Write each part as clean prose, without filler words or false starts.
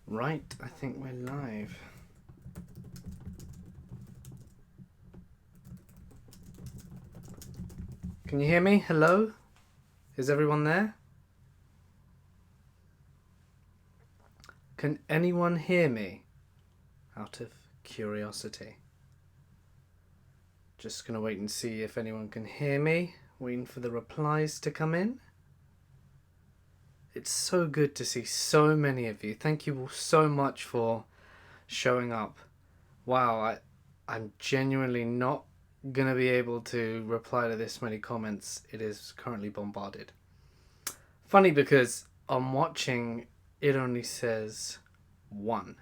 Right, I think we're live. Can you hear me? Hello? Is everyone there? Can anyone hear me? Out of curiosity. Just gonna wait and see if anyone can hear me. Waiting for the replies to come in. It's so good to see so many of you. Thank you all so much for showing up. Wow, I'm genuinely not gonna be able to reply to this many comments. It is currently bombarded. Funny because I'm watching, it only says 1.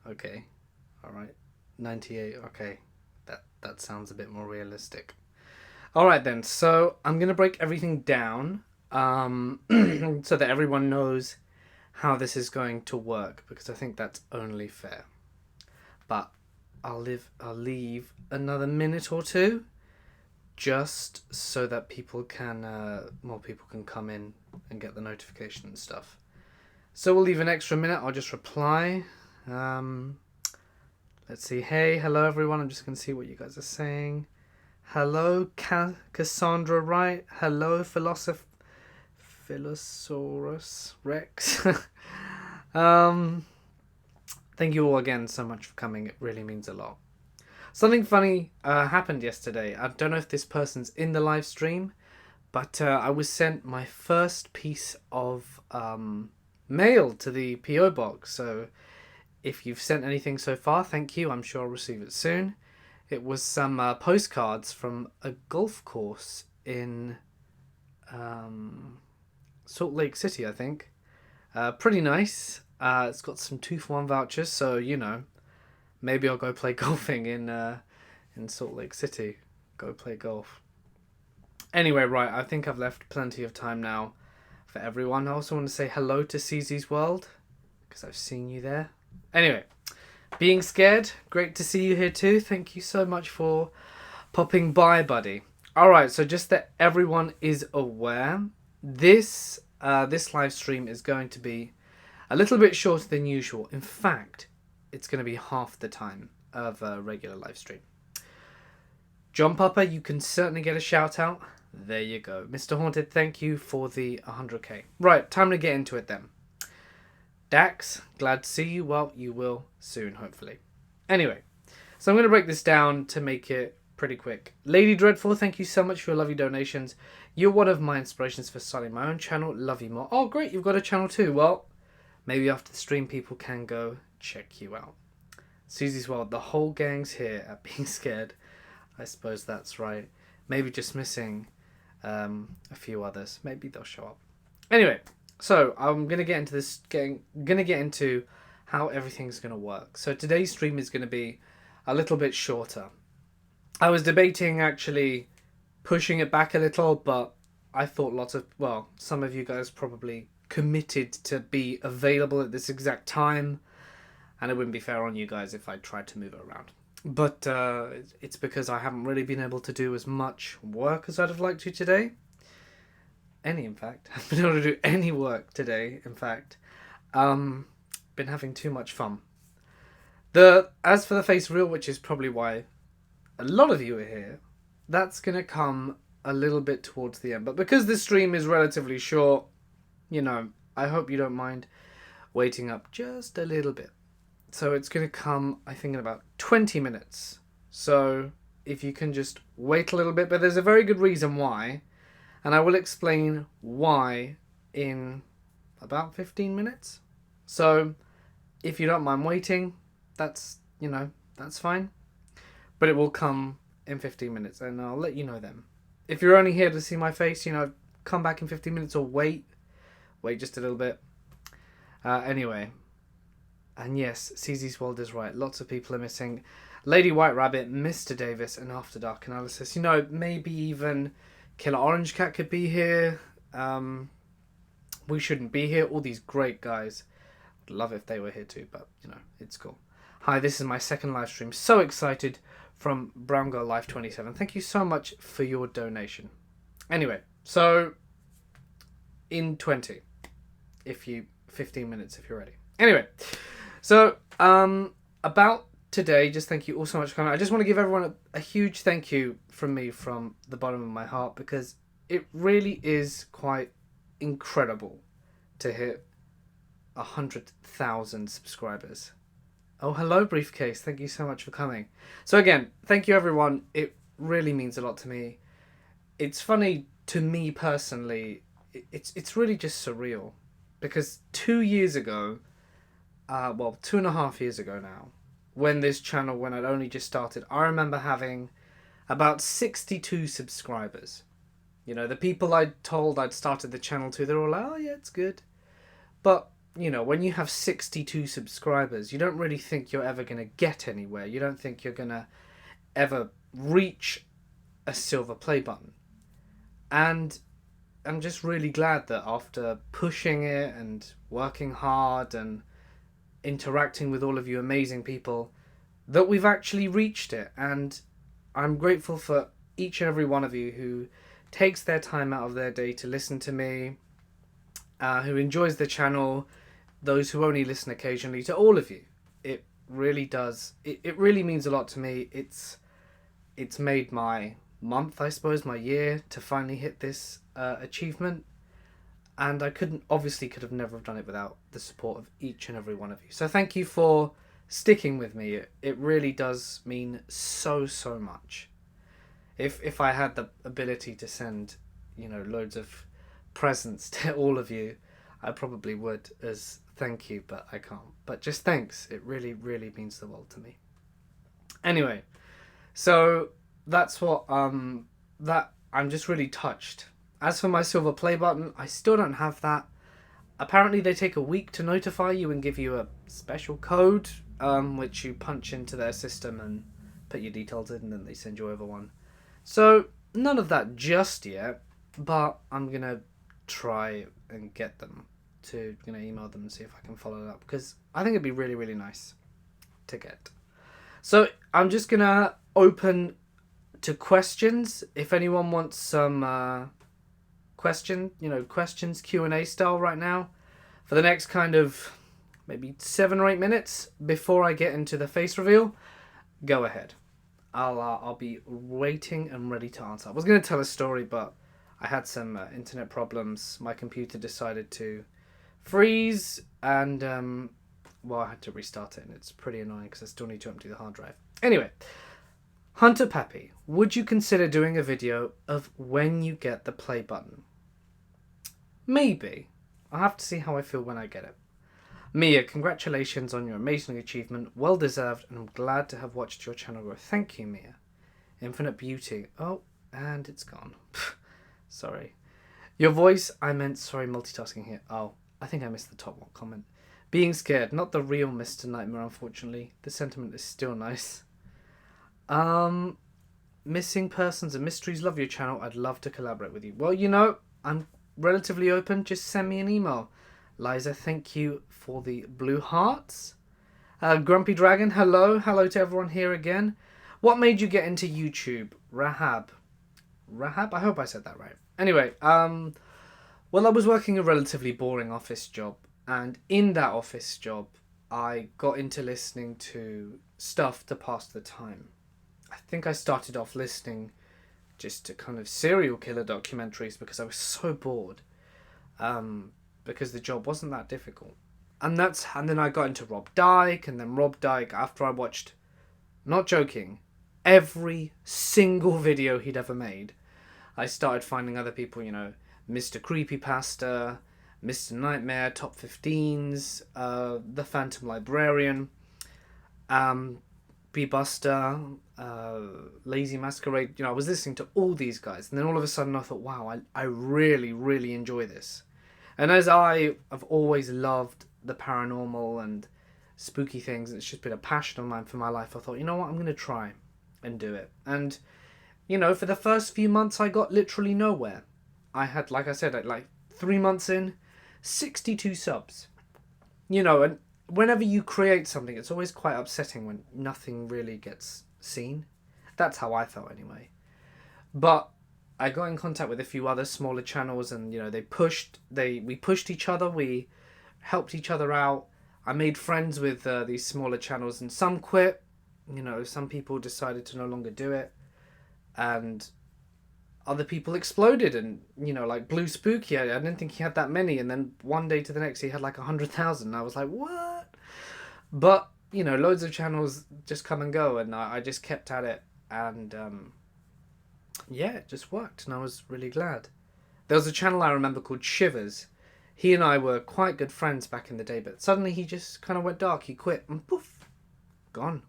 Okay, alright. 98, okay. That sounds a bit more realistic. Alright then, so I'm gonna break everything down so that everyone knows how this is going to work, because I think that's only fair. But I'll leave another minute or two just so that more people can come in and get the notification and stuff. So we'll leave an extra minute. I'll just reply. Let's see. Hey, hello everyone. I'm just going to see what you guys are saying. Hello, Cassandra Wright. Hello, Philosaurus Rex. Thank you all again so much for coming. It really means a lot. Something funny happened yesterday. I don't know if this person's in the live stream, but I was sent my first piece of mail to the PO box. So if you've sent anything so far, thank you. I'm sure I'll receive it soon. It was some postcards from a golf course in Salt Lake City, I think. Pretty nice. It's got some 2-for-1 vouchers, so maybe I'll go play golfing in Salt Lake City. Go play golf. Anyway, right, I think I've left plenty of time now for everyone. I also want to say hello to CZ's World, because I've seen you there. Anyway, being scared, great to see you here too. Thank you so much for popping by, buddy. Alright, so just that everyone is aware, this live stream is going to be a little bit shorter than usual. In fact, it's going to be half the time of a regular live stream. John Papa, you can certainly get a shout out. There you go. Mr. Haunted, thank you for the 100k. Right, time to get into it then. Dax, glad to see you. Well, you will soon, hopefully. Anyway, so I'm going to break this down to make it pretty quick. Lady Dreadful, thank you so much for your lovely donations. You're one of my inspirations for starting my own channel. Love you more. Oh, great, you've got a channel too. Well, maybe after the stream people can go check you out. Susie's World, the whole gang's here at Being Scared. I suppose that's right. Maybe just missing a few others. Maybe they'll show up. Anyway, so I'm gonna get into this. Gonna get into how everything's gonna work. So today's stream is gonna be a little bit shorter. I was debating actually pushing it back a little, but I thought some of you guys probably committed to be available at this exact time, and it wouldn't be fair on you guys if I tried to move it around. But it's because I haven't really been able to do as much work as I'd have liked to today. In fact. I haven't been able to do any work today, in fact. Been having too much fun. As for the face reel, which is probably why a lot of you are here, that's going to come a little bit towards the end. But because this stream is relatively short, I hope you don't mind waiting up just a little bit. So it's going to come, I think, in about 20 minutes. So if you can just wait a little bit. But there's a very good reason why. And I will explain why in about 15 minutes. So if you don't mind waiting, that's fine. But it will come in 15 minutes. And I'll let you know then. If you're only here to see my face, come back in 15 minutes or wait. Wait just a little bit. Anyway. And yes, CZ's World is right. Lots of people are missing. Lady White Rabbit, Mr. Davis, and After Dark Analysis. Maybe even Killer Orange Cat could be here. We shouldn't be here. All these great guys. Would love if they were here too, but, it's cool. Hi, this is my second live stream. So excited, from Brown Girl Life 27. Thank you so much for your donation. Anyway, so in 20. if you 15 minutes if you're ready. Anyway, so about today, just thank you all so much for coming. I just want to give everyone a huge thank you from me from the bottom of my heart, because it really is quite incredible to hit 100,000 subscribers. Oh, hello, Briefcase. Thank you so much for coming. So again, thank you everyone. It really means a lot to me. It's funny to me personally. It's really just surreal, because 2 years ago, 2.5 years ago now, when this channel, when I'd only just started, I remember having about 62 subscribers. You know, the people I'd told I'd started the channel to, they're all like, oh yeah, it's good. But, you know, when you have 62 subscribers, you don't really think you're ever going to get anywhere. You don't think you're going to ever reach a silver play button. And I'm just really glad that after pushing it and working hard and interacting with all of you amazing people, that we've actually reached it. And I'm grateful for each and every one of you who takes their time out of their day to listen to me, who enjoys the channel, those who only listen occasionally, to all of you. It really does. It really means a lot to me. It's made my month, I suppose, my year, to finally hit this achievement. And I could have never have done it without the support of each and every one of you. So thank you for sticking with me. It really does mean so much. If I had the ability to send, you know, loads of presents to all of you, I probably would as thank you, but I can't. But just thanks. It really means the world to me. Anyway, so that's what that I'm just really touched. As for my silver play button, I still don't have that. Apparently they take a week to notify you and give you a special code, which you punch into their system and put your details in, and then they send you over one. So none of that just yet, but I'm gonna try and get them to, email them and see if I can follow it up, because I think it'd be really nice to get. So I'm just gonna open to questions. If anyone wants some questions Q&A style right now for the next kind of maybe 7 or 8 minutes before I get into the face reveal, go ahead. I'll be waiting and ready to answer. I was going to tell a story, but I had some internet problems. My computer decided to freeze, and I had to restart it, and it's pretty annoying because I still need to empty the hard drive. Anyway, Hunter Pappy, would you consider doing a video of when you get the play button? Maybe. I'll have to see how I feel when I get it. Mia, congratulations on your amazing achievement. Well deserved, and I'm glad to have watched your channel grow. Thank you, Mia. Infinite Beauty. Oh, and it's gone. Sorry. Your voice, sorry, multitasking here. Oh, I think I missed the top one comment. Being scared, not the real Mr. Nightmare, unfortunately. The sentiment is still nice. Missing Persons and Mysteries, love your channel. I'd love to collaborate with you. Well, I'm relatively open. Just send me an email. Liza, thank you for the blue hearts. Grumpy Dragon, hello. Hello to everyone here again. What made you get into YouTube? Rahab? I hope I said that right. Anyway, I was working a relatively boring office job, and in that office job, I got into listening to stuff to pass the time. I think I started off listening just to kind of serial killer documentaries because I was so bored. Because the job wasn't that difficult. And then I got into Rob Dyke, and then Rob Dyke, after I watched, not joking, every single video he'd ever made, I started finding other people, Mr. Creepypasta, Mr. Nightmare, Top 15s, The Phantom Librarian, B-Buster, Lazy Masquerade. I was listening to all these guys, and then all of a sudden I thought, wow, I really enjoy this. And as I have always loved the paranormal and spooky things, it's just been a passion of mine for my life, I thought, you know what, I'm going to try and do it. And, for the first few months, I got literally nowhere. I had, like I said, like 3 months in, 62 subs. And whenever you create something, it's always quite upsetting when nothing really gets seen. That's how I felt anyway. But I got in contact with a few other smaller channels, and we pushed each other, we helped each other out. I made friends with these smaller channels, and some quit. Some people decided to no longer do it, and other people exploded. And like Blue Spooky, I didn't think he had that many, and then one day to the next he had like 100,000. I was like, what? But loads of channels just come and go, and I just kept at it, and it just worked, and I was really glad. There was a channel I remember called Shivers. He and I were quite good friends back in the day, but suddenly he just kind of went dark. He quit, and poof, gone.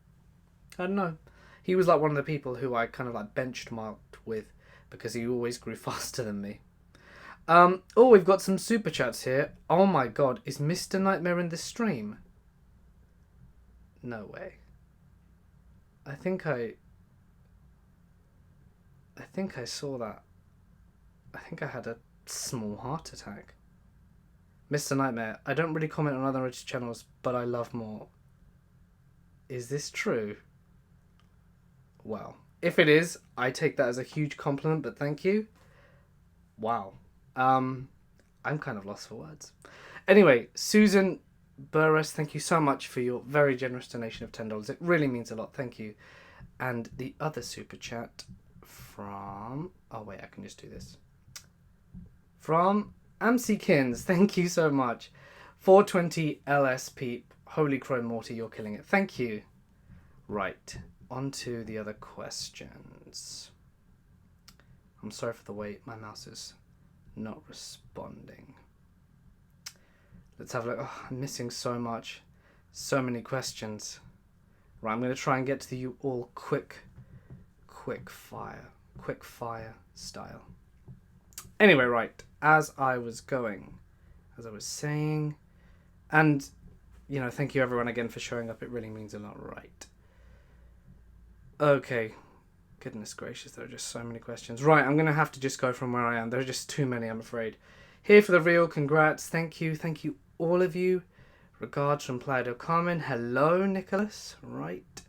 I don't know. He was like one of the people who I kind of like benchmarked with, because he always grew faster than me. We've got some super chats here. Oh my god, is Mr. Nightmare in the stream? No way. I think I saw that. I think I had a small heart attack. Mr. Nightmare, I don't really comment on other rich channels, but I love more. Is this true? Well, if it is, I take that as a huge compliment, but thank you. Wow. I'm kind of lost for words. Anyway, Susan Burris, thank you so much for your very generous donation of $10. It really means a lot. Thank you. And the other super chat from... Oh, wait, I can just do this. From Amsykins, thank you so much. 420 LSP. Holy crow, Morty, you're killing it. Thank you. Right, on to the other questions. I'm sorry for the wait. My mouse is not responding. Let's have a look. Oh, I'm missing so much. So many questions. Right, I'm going to try and get to you all quick fire style. Anyway, right, as I was saying, and, thank you everyone again for showing up. It really means a lot, right? Okay. Goodness gracious, there are just so many questions. Right, I'm going to have to just go from where I am. There are just too many, I'm afraid. Here for the real, congrats. Thank you, all of you. Regards from Playa del Carmen. Hello, Nicholas. Right.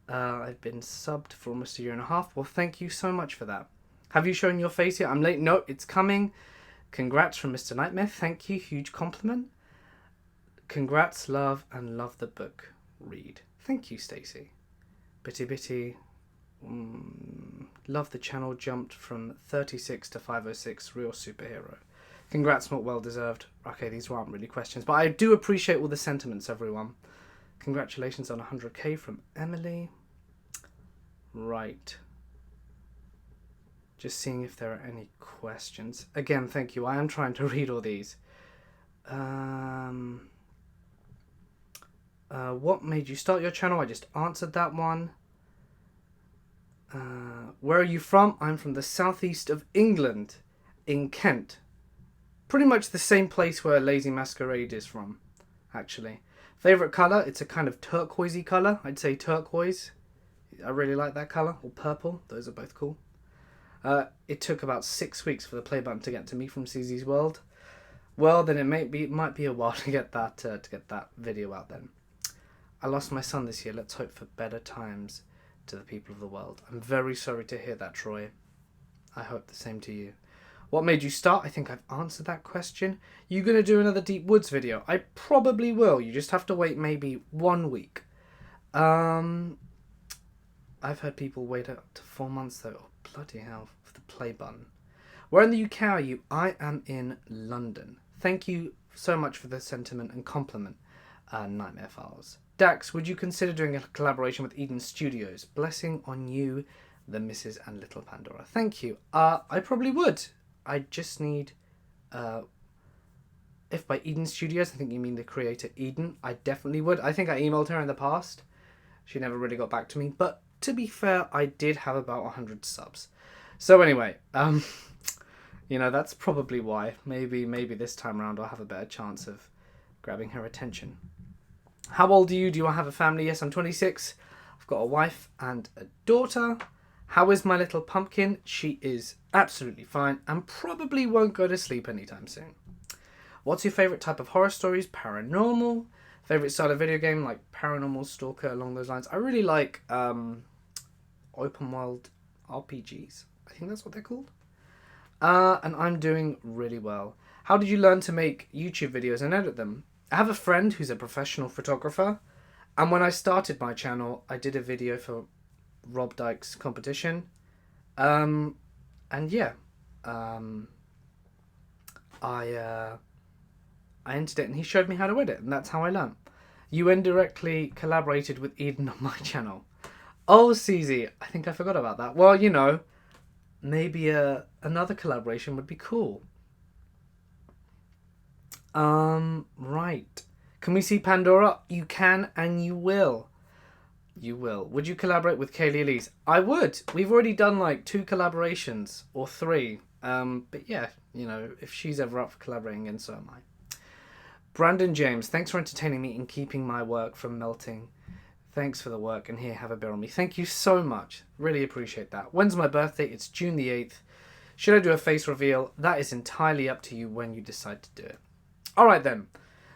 I've been subbed for almost 1.5 years. Well, thank you so much for that. Have you shown your face yet? I'm late. No, it's coming. Congrats from Mr. Nightmare. Thank you. Huge compliment. Congrats, love, and love the book. Read. Thank you, Stacey. Bitty. Love the channel. Jumped from 36 to 506. Real superhero. Congrats, not well deserved. Okay, these aren't really questions, but I do appreciate all the sentiments, everyone. Congratulations on 100k from Emily. Right. Just seeing if there are any questions. Again, thank you. I am trying to read all these. What made you start your channel? I just answered that one. Where are you from? I'm from the southeast of England, in Kent. Pretty much the same place where Lazy Masquerade is from, actually. Favourite colour? It's a kind of turquoisey colour. I'd say turquoise. I really like that colour. Or purple. Those are both cool. It took about 6 weeks for the play button to get to me from CZ's World. Well, then it might be a while to get that video out then. I lost my son this year. Let's hope for better times to the people of the world. I'm very sorry to hear that, Troy. I hope the same to you. What made you start? I think I've answered that question. You going to do another Deep Woods video? I probably will. You just have to wait maybe 1 week. I've heard people wait up to 4 months though. Oh, bloody hell, for the play button. Where in the UK are you? I am in London. Thank you so much for the sentiment and compliment, Nightmare Files. Dax, would you consider doing a collaboration with Eden Studios? Blessing on you, the Mrs. and Little Pandora. Thank you. I probably would. I just need, if by Eden Studios, I think you mean the creator Eden, I definitely would. I think I emailed her in the past. She never really got back to me. But to be fair, I did have about 100 subs. So anyway, that's probably why. Maybe this time around I'll have a better chance of grabbing her attention. How old are you? Do I have a family? Yes, I'm 26. I've got a wife and a daughter. How is my little pumpkin? She is absolutely fine and probably won't go to sleep anytime soon. What's your favourite type of horror stories? Paranormal. Favourite style of video game? Like Paranormal, Stalker, along those lines. I really like open world RPGs. I think that's what they're called. And I'm doing really well. How did you learn to make YouTube videos and edit them? I have a friend who's a professional photographer, and when I started my channel, I did a video for Rob Dyke's competition. And yeah, I entered it, and he showed me how to edit, and that's how I learned. You indirectly collaborated with Eden on my channel. Oh, CZ, I think I forgot about that. Well, maybe another collaboration would be cool. Right. Can we see Pandora? You can and you will. You will. Would you collaborate with Kaylee Elise? I would. We've already done like 2 collaborations or 3. But yeah, if she's ever up for collaborating again, so am I. Brandon James, thanks for entertaining me and keeping my work from melting. Thanks for the work, and here, have a beer on me. Thank you so much. Really appreciate that. When's my birthday? It's June the 8th. Should I do a face reveal? That is entirely up to you when you decide to do it. All right, then.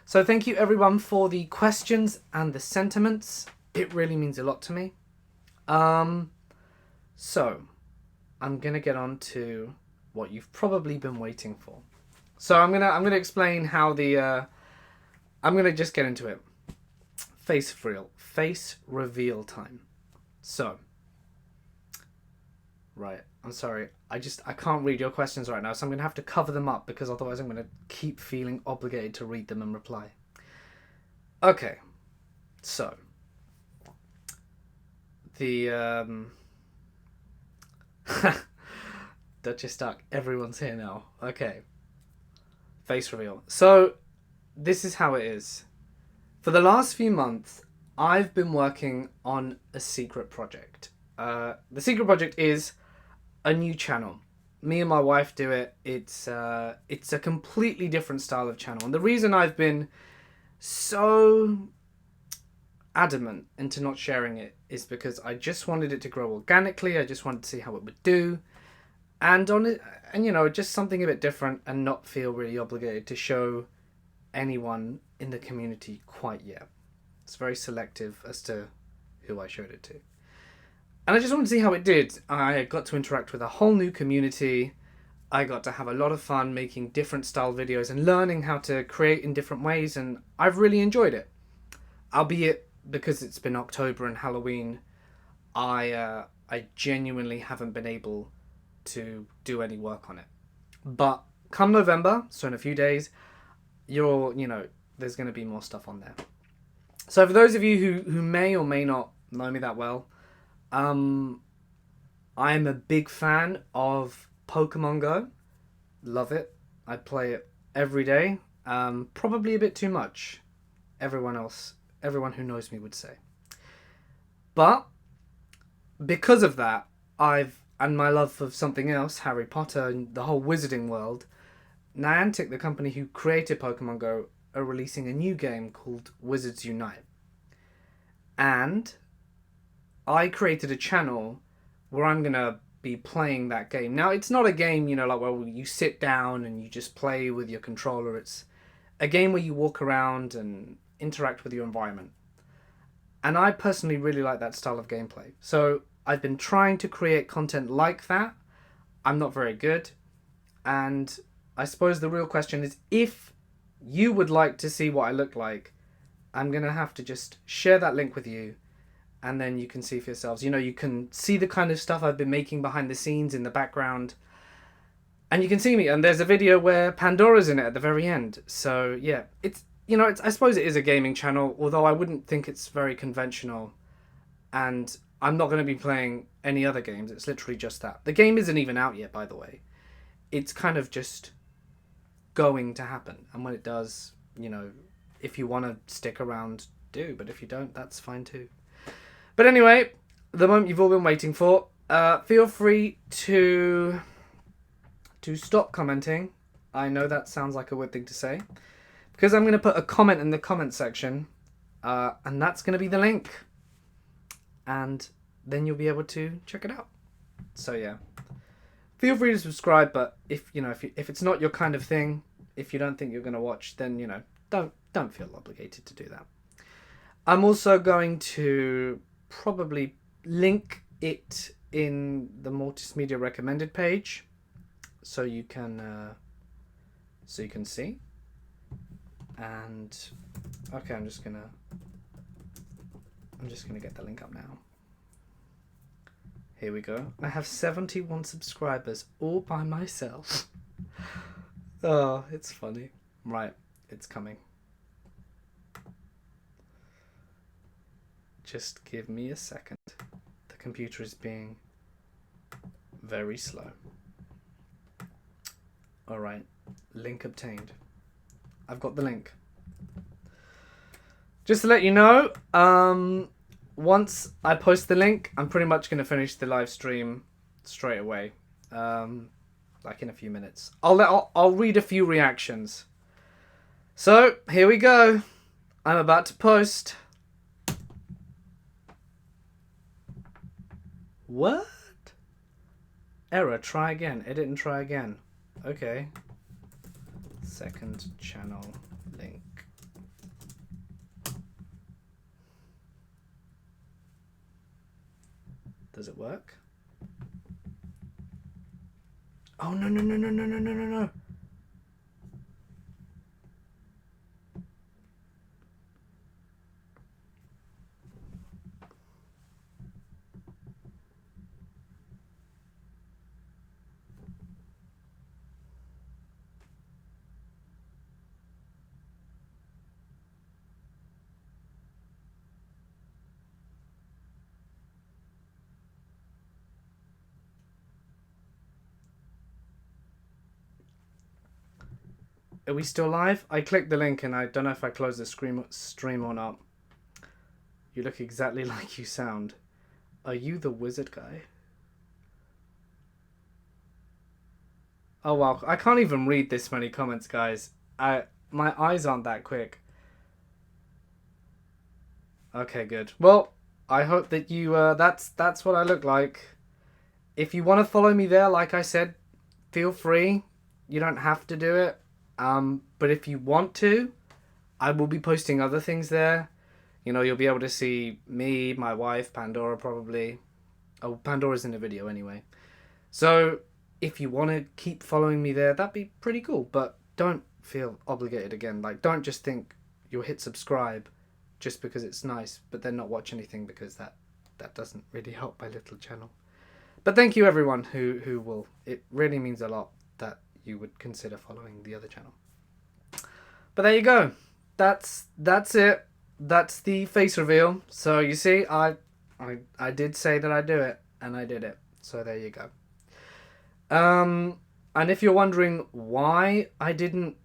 So thank you, everyone, for the questions and the sentiments. It really means a lot to me. So I'm going to get on to what you've probably been waiting for. So I'm gonna explain how the... I'm going to just get into it. Face reveal time. So, right, I'm sorry. I can't read your questions right now, so I'm going to have to cover them up because otherwise I'm going to keep feeling obligated to read them and reply. Okay, so, the, Duchess Duck, everyone's here now. Okay, face reveal. So, this is how it is. For the last few months, I've been working on a secret project. The secret project is a new channel. Me and my wife do it. It's a completely different style of channel. And the reason I've been so adamant into not sharing it is because I just wanted it to grow organically. I just wanted to see how it would do. And just something a bit different and not feel really obligated to show anyone in the community quite yet. It's very selective as to who I showed it to. And I just wanted to see how it did. I got to interact with a whole new community. I got to have a lot of fun making different style videos and learning how to create in different ways, and I've really enjoyed it. Albeit because it's been October and Halloween, I genuinely haven't been able to do any work on it. But come November, so in a few days, there's going to be more stuff on there. So for those of you who may or may not know me that well, I'm a big fan of Pokemon Go. Love it. I play it every day. Probably a bit too much. Everyone who knows me would say. But because of that, and my love of something else, Harry Potter and the whole wizarding world, Niantic, the company who created Pokemon Go, are releasing a new game called Wizards Unite. And I created a channel where I'm going to be playing that game. Now, it's not a game, where you sit down and you just play with your controller. It's a game where you walk around and interact with your environment. And I personally really like that style of gameplay. So I've been trying to create content like that. I'm not very good. And I suppose the real question is, if you would like to see what I look like, I'm going to have to just share that link with you, and then you can see for yourselves. You can see the kind of stuff I've been making behind the scenes in the background, and you can see me, and there's a video where Pandora's in it at the very end. So yeah, it's I suppose it is a gaming channel, although I wouldn't think it's very conventional, and I'm not going to be playing any other games. It's literally just that. The game isn't even out yet, by the way. It's kind of just going to happen, and when it does, if you want to stick around, do, but if you don't, that's fine too. But anyway, the moment you've all been waiting for, feel free to stop commenting. I know that sounds like a weird thing to say, because I'm going to put a comment in the comment section, and that's going to be the link, and then you'll be able to check it out. So yeah, feel free to subscribe, but if it's not your kind of thing, if you don't think you're going to watch, then don't feel obligated to do that. I'm also going to probably link it in the Mortis Media recommended page. so you can see. And okay, I'm just gonna get the link up now. Here we go. I have 71 subscribers all by myself. Oh, it's funny. Right, it's coming. Just give me a second. The computer is being very slow. Alright, link obtained. I've got the link. Just to let you know, once I post the link, I'm pretty much going to finish the live stream straight away. Like in a few minutes. I'll read a few reactions. So, here we go. I'm about to post. What? Error, try again. Edit and try again. Okay. Second channel link. Does it work? Oh, no. Are we still live? I clicked the link and I don't know if I closed the stream or not. You look exactly like you sound. Are you the wizard guy? Oh wow, I can't even read this many comments, guys. My eyes aren't that quick. Okay, good. Well, I hope that you that's what I look like. If you want to follow me there, like I said, feel free. You don't have to do it. But if you want to, I will be posting other things there. You know, you'll be able to see me, my wife, Pandora probably. Oh, Pandora's in the video anyway. So, if you want to keep following me there, that'd be pretty cool. But don't feel obligated again. Like, don't just think you'll hit subscribe just because it's nice, but then not watch anything, because that doesn't really help my little channel. But thank you everyone who will. It really means a lot that you would consider following the other channel. But there you go. That's it. That's the face reveal. So you see, I did say that I'd do it, and I did it. So there you go. And if you're wondering why I didn't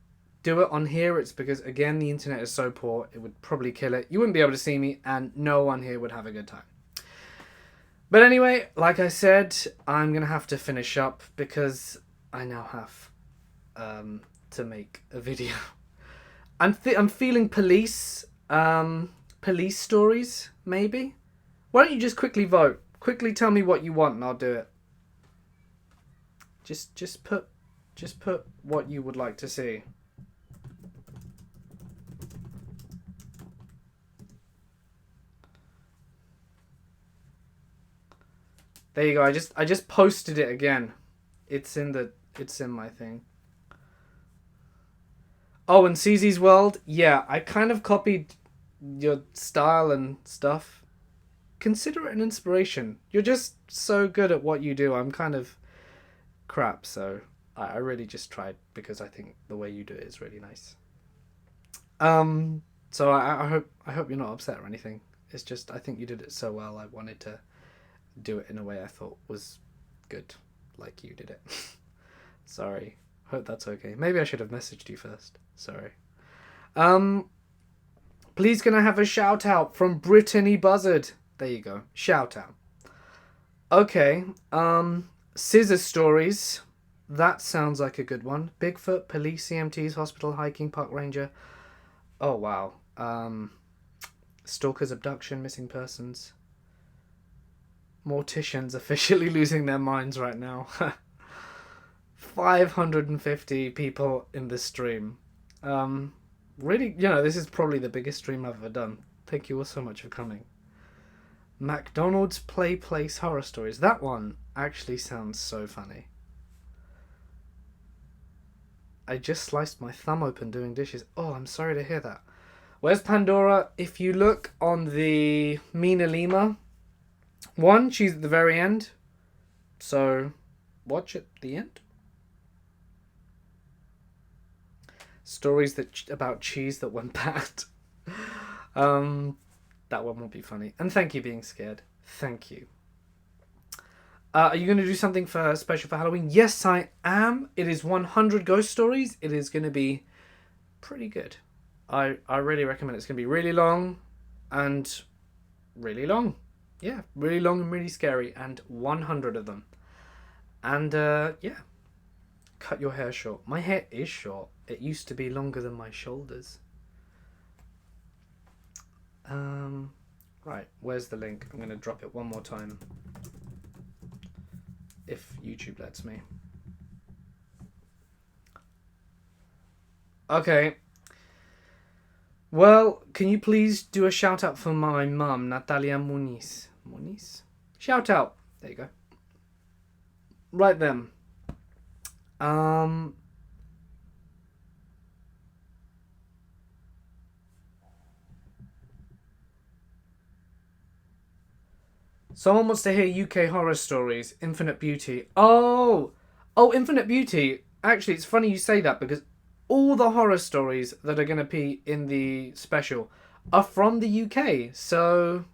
do it on here, it's because, again, the internet is so poor, it would probably kill it. You wouldn't be able to see me, and no one here would have a good time. But anyway, like I said, I'm going to have to finish up because I now have to make a video. I'm feeling police stories, maybe? Why don't you just quickly vote? Quickly tell me what you want and I'll do it. Just put what you would like to see. There you go. I just posted it again. It's in my thing. Oh, and CZ's World. Yeah, I kind of copied your style and stuff. Consider it an inspiration. You're just so good at what you do. I'm kind of crap, so I really just tried because I think the way you do it is really nice. So I hope you're not upset or anything. It's just I think you did it so well. I wanted to do it in a way I thought was good, like you did it. Sorry. Hope that's okay. Maybe I should have messaged you first. Sorry. Please can I have a shout out from Brittany Buzzard? There you go. Shout out. Okay. Scissor Stories. That sounds like a good one. Bigfoot, police, CMTs, hospital, hiking, park ranger. Oh wow. Stalkers, abduction, missing persons. Morticians officially losing their minds right now. 550 people in this stream. Really, this is probably the biggest stream I've ever done. Thank you all so much for coming. McDonald's Play Place Horror Stories. That one actually sounds so funny. I just sliced my thumb open doing dishes. Oh, I'm sorry to hear that. Where's Pandora? If you look on the Mina Lima one, she's at the very end. So, watch at the end. Stories about cheese that went bad. That one will be funny. And thank you, being scared. Thank you. Are you going to do something special for Halloween? Yes, I am. It is 100 ghost stories. It is going to be pretty good. I really recommend it. It's going to be really long and really long. Yeah, really long and really scary. And 100 of them. And yeah, cut your hair short. My hair is short. It used to be longer than my shoulders. Right, where's the link? I'm going to drop it one more time. If YouTube lets me. Okay. Well, can you please do a shout out for my mum, Natalia Muniz? Muniz? Shout out. There you go. Right then. Someone wants to hear UK horror stories. Infinite Beauty. Oh, Infinite Beauty. Actually, it's funny you say that because all the horror stories that are going to be in the special are from the UK. So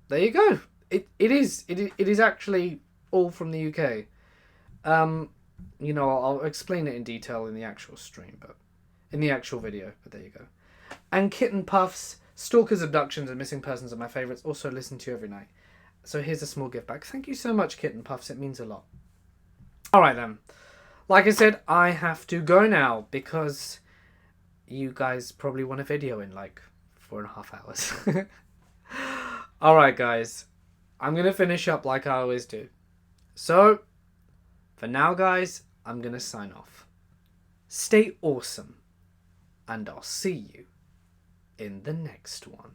there you go. It is actually all from the UK. You know, I'll explain it in detail in the actual stream, but in the actual video. But there you go. And Kitten Puffs, Stalkers, Abductions, and Missing Persons are my favourites. Also listen to you every night. So here's a small gift back. Thank you so much, Kitten Puffs. It means a lot. Alright then. Like I said, I have to go now because you guys probably want a video in like 4.5 hours. Alright guys. I'm going to finish up like I always do. So, for now guys, I'm going to sign off. Stay awesome. And I'll see you in the next one.